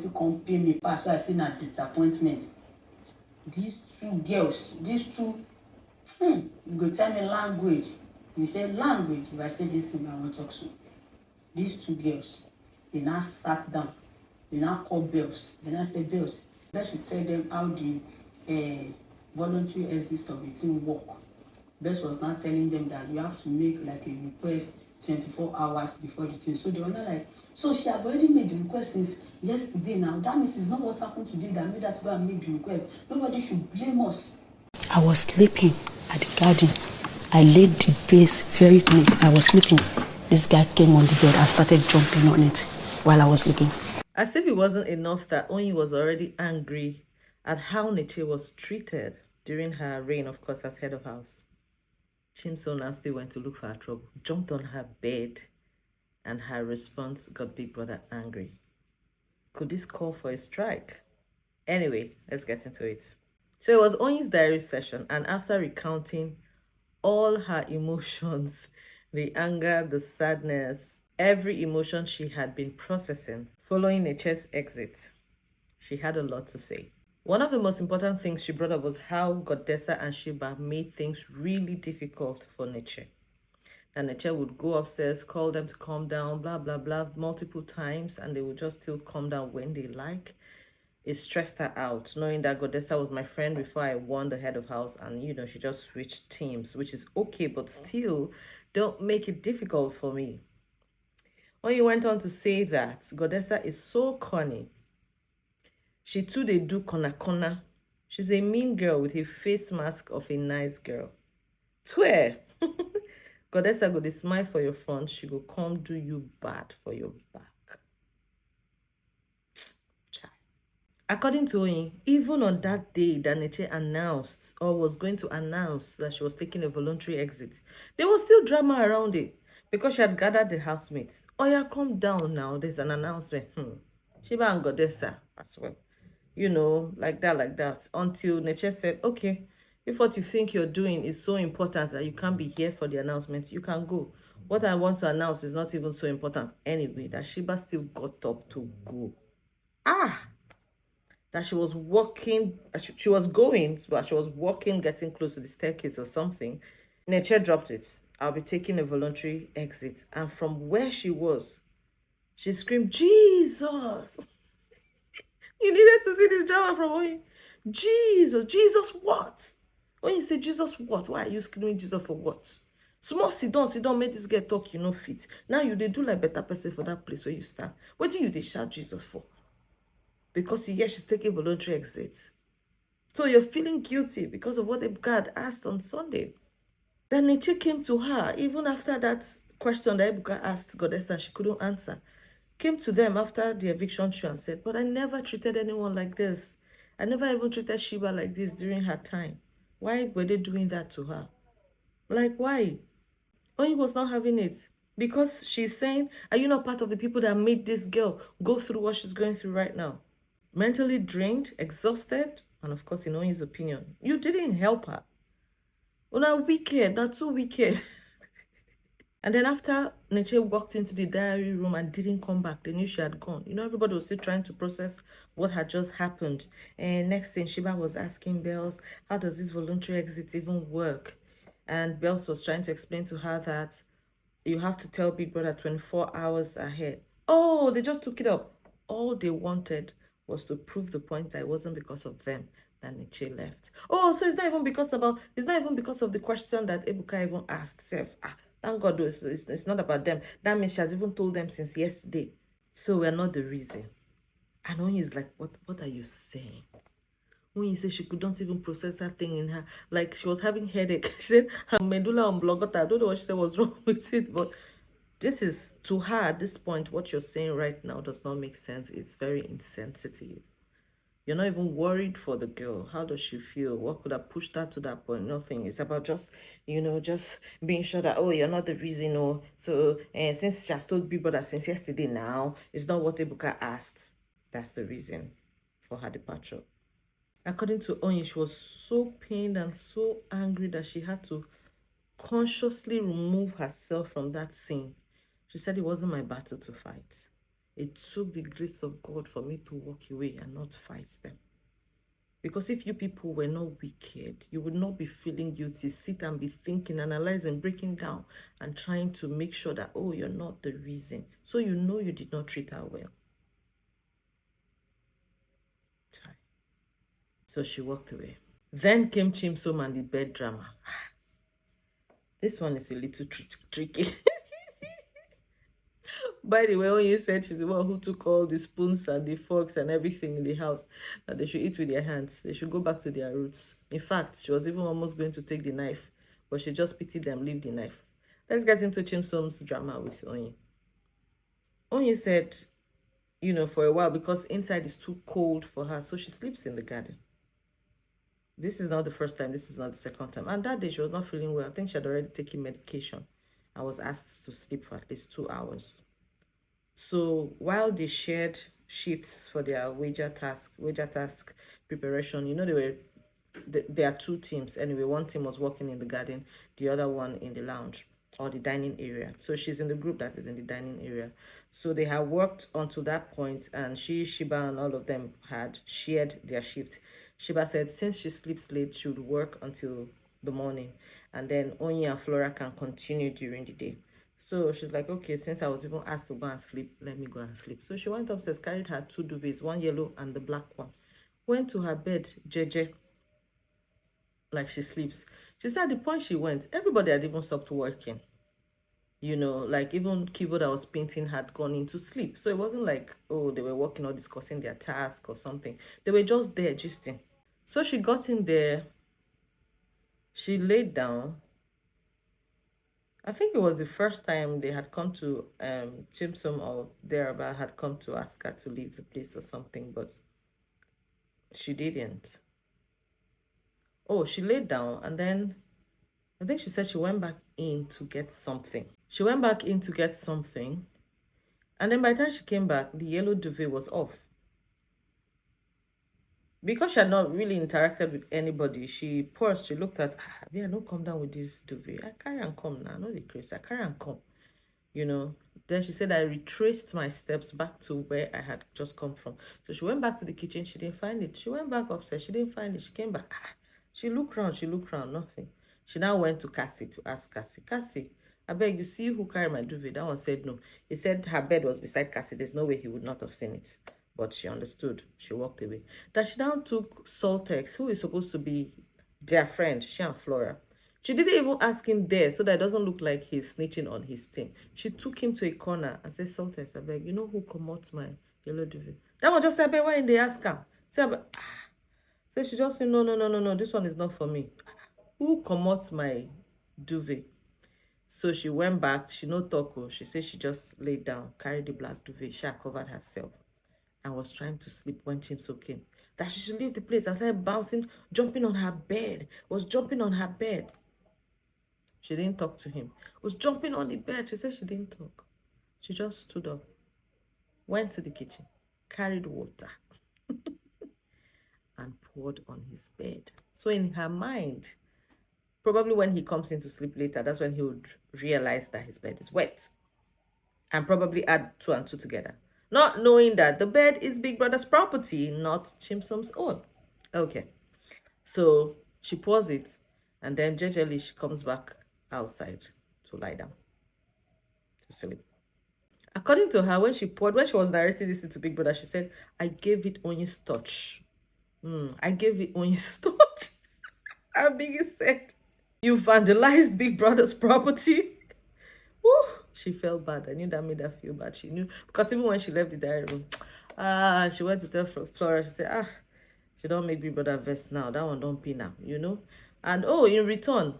to come pay me pass, so I say na disappointment. These two girls, these two, you go tell me language. You say language, if I say this thing, I won't talk so. These two girls, they now sat down, they now call Bells. They now say, Bells, Bells should tell them how the voluntary exit of the team work. Bells was now telling them that you have to make like a request 24 hours before the thing. So they were not like, so she have already made the request since yesterday now. That means it's not what happened today that made her to go and make the request. Nobody should blame us. I was sleeping at the garden. I laid the base very late. I was sleeping. This guy came on the bed and started jumping on it while I was sleeping. As if it wasn't enough that Oyin was already angry at how Cked was treated during her reign, of course, as head of house. Chimso nasty went to look for her trouble, jumped on her bed, and her response got Big Brother angry. Could this call for a strike? Anyway, let's get into it. So it was Oyin's diary session, and after recounting all her emotions, the anger, the sadness, every emotion she had been processing following Ckjed's exit, she had a lot to say. One of the most important things she brought up was how Godessa and Sheba made things really difficult for Cked. And Cked would go upstairs, call them to calm down, blah, blah, blah, multiple times, and they would just still calm down when they like. It stressed her out, knowing that Godessa was my friend before I won the head of house, and, you know, she just switched teams, which is okay, but still, don't make it difficult for me. Oyin went on to say that Godessa is so corny. She too they do kona. She's a mean girl with a face mask of a nice girl. Swear. Godessa go dey smile for your front, she go come do you bad for your back. According to Oyin, even on that day that Cked announced or was going to announce that she was taking a voluntary exit, there was still drama around it because she had gathered the housemates. Oh yeah, calm down now, there's an announcement. Sheba and Godessa as well. You know, like that, until Cked said, okay, if what you think you're doing is so important that you can't be here for the announcement, you can go. What I want to announce is not even so important anyway, that Sheba still got up to go. That she was walking, she was going, but she was walking, getting close to the staircase or something. Cked dropped it. I'll be taking a voluntary exit. And from where she was, she screamed, Jesus! You needed to see this drama from Oyin. Jesus, Jesus what? When you say Jesus what? Why are you screaming Jesus for what? Small sit down, make this girl talk, you know, fit. Now you they do like better person for that place where you stand. What do you they shout Jesus for? Because she's taking voluntary exit. So you're feeling guilty because of what Ebuka asked on Sunday. Then Cked came to her, even after that question that Ebuka asked Godessa, she couldn't answer. Came to them after the eviction show and said, but I never treated anyone like this. I never even treated Sheba like this during her time. Why were they doing that to her? Like, why? Oyin was not having it. Because she's saying, are you not part of the people that made this girl go through what she's going through right now? Mentally drained, exhausted, and of course, in Oyin's opinion, you didn't help her. Una wicked, not too wicked. And then after Cked walked into the diary room and didn't come back, they knew she had gone. You know, everybody was still trying to process what had just happened. And next thing, Sheba was asking Bells, how does this voluntary exit even work? And Bells was trying to explain to her that you have to tell Big Brother 24 hours ahead. Oh, they just took it up. All they wanted was to prove the point that it wasn't because of them that Cked left. Oh, so it's not even because of the question that Ebuka even asked Seth. Thank God it's not about them. That means she has even told them since yesterday. So we're not the reason. And Oyin is like, what are you saying? When you say she could not even process that thing in her, like she was having headache. She said her medulla oblongata. I don't know what she said was wrong with it, but this is, to her at this point, what you're saying right now does not make sense. It's very insensitive. You're not even worried for the girl. How does she feel? What could have pushed her to that point? Nothing. It's about just, you know, just being sure that, oh, you're not the reason. Oh, so since she has told Big Brother since yesterday now, it's not what Ebuka asked. That's the reason for her departure. According to Oyin, she was so pained and so angry that she had to consciously remove herself from that scene. She said, it wasn't my battle to fight. It took the grace of God for me to walk away and not fight them. Because if you people were not wicked, you would not be feeling guilty, sit and be thinking, analyzing, breaking down, and trying to make sure that, oh, you're not the reason. So you know you did not treat her well. So she walked away. Then came Chimsom and the bed drama. This one is a little tricky. By the way, Oyin said she's the one who took all the spoons and the forks and everything in the house, that they should eat with their hands. They should go back to their roots. In fact, she was even almost going to take the knife, but she just pitied them, leave the knife. Let's get into Chimsom's drama with Oyin. Oyin said, you know, for a while, because inside is too cold for her, so she sleeps in the garden. This is not the first time, this is not the second time. And that day she was not feeling well. I think she had already taken medication. I was asked to sleep for at least 2 hours. So while they shared shifts for their wager task preparation, you know, there are 2 teams. Anyway, one team was working in the garden, the other one in the lounge or the dining area. So she's in the group that is in the dining area. So they had worked onto that point, and Sheba and all of them had shared their shift. Sheba said since she sleeps late, she would work until the morning, and then Oyin and Flora can continue during the day. So she's like, okay, since I was even asked to go and sleep, let me go and sleep. So she went upstairs, carried her 2 duvets, one yellow and the black one, went to her bed, jeje, like she sleeps. She said at the point she went, everybody had even stopped working. You know, like even Kivo that was painting had gone into sleep. So it wasn't like, oh, they were working or discussing their task or something. They were just there gisting. So she got in there. She laid down. I think it was the first time they had come to Chimsom or thereabout had come to ask her to leave the place or something, but she didn't. Oh, she laid down, and then I think she said she went back in to get something. She went back in to get something, and then by the time she came back, the yellow duvet was off. Because she had not really interacted with anybody, she paused, she looked at, I don't come down with this duvet. I carry and come now, not the crazy, I carry and come. You know, then she said I retraced my steps back to where I had just come from. So she went back to the kitchen, she didn't find it. She went back upstairs, she didn't find it. She came back, she looked around, nothing. She now went to Cassie to ask Cassie, I beg you, see who carried my duvet? That one said no. He said her bed was beside Cassie. There's no way he would not have seen it. But she understood. She walked away. That she now took Saltex, who is supposed to be their friend, she and Flora. She didn't even ask him there so that it doesn't look like he's snitching on his team. She took him to a corner and said, Saltex, I beg, you know who promotes my yellow duvet? That one just said, I beg, why didn't they ask her? So she just said, no, this one is not for me. Who promotes my duvet? So she went back, she no talk. She said she just laid down, carried the black duvet, she had covered herself, and was trying to sleep when Chimso came. That she should leave the place. I started bouncing, jumping on her bed. Was jumping on her bed. She didn't talk to him. Was jumping on the bed. She said she didn't talk. She just stood up, went to the kitchen, carried water, and poured on his bed. So in her mind, probably when he comes in to sleep later, that's when he would realize that his bed is wet. And probably add 2 and 2 together. Not knowing that the bed is Big Brother's property, not Chimsom's own. Okay. So she pours it, and then gingerly she comes back outside to lie down, to sleep. According to her, when she was narrating this to Big Brother, she said, I gave it Oyin's touch. I gave it Oyin's touch. And Biggie said, you vandalized Big Brother's property. Woo! She felt bad. I knew that made her feel bad. She knew, because even when she left the diary room, she went to tell Flora, she said, she don't make Big Brother vex now. That one don't pay now, you know? And in return,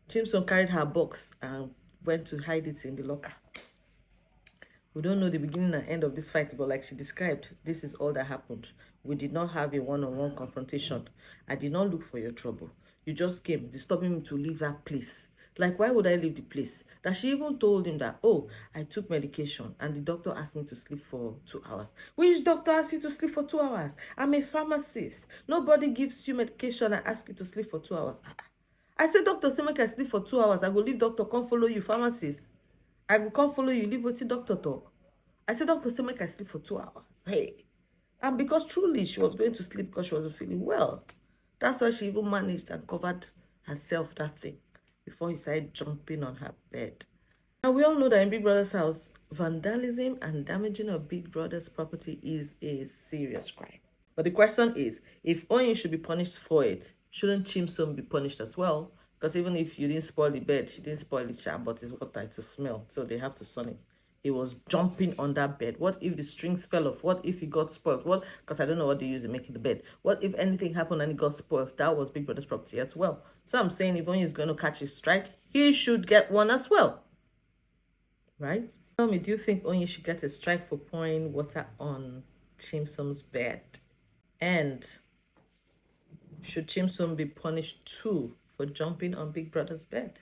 Chimsom carried her box and went to hide it in the locker. We don't know the beginning and end of this fight, but like she described, this is all that happened. We did not have a one-on-one confrontation. I did not look for your trouble. You just came, disturbing me to leave that place. Like, why would I leave the place? That she even told him that, I took medication and the doctor asked me to sleep for 2 hours. Which doctor asked you to sleep for 2 hours? I'm a pharmacist. Nobody gives you medication and asks you to sleep for 2 hours. I said, doctor, say make I sleep for 2 hours. I go leave doctor, come follow you, pharmacist. I will come follow you, leave what the doctor talk. I said, doctor, say make I sleep for 2 hours. Hey. And because truly she was going to sleep because she wasn't feeling well. That's why she even managed and covered herself that thing before he started jumping on her bed. Now, we all know that in Big Brother's house, vandalism and damaging of Big Brother's property is a serious crime. But the question is, if Oyin should be punished for it, shouldn't Chimsom be punished as well? Because even if you didn't spoil the bed, she didn't spoil it, but it's water to smell, so they have to sun it. He was jumping on that bed. What if the strings fell off? What if he got spoiled? What? Because I don't know what they use in making the bed. What if anything happened and he got spoiled? That was Big Brother's property as well. So I'm saying if Oyin is going to catch a strike, he should get one as well. Right? Tell me, do you think Oyin should get a strike for pouring water on Chimsom's bed? And should Chimsom be punished too for jumping on Big Brother's bed?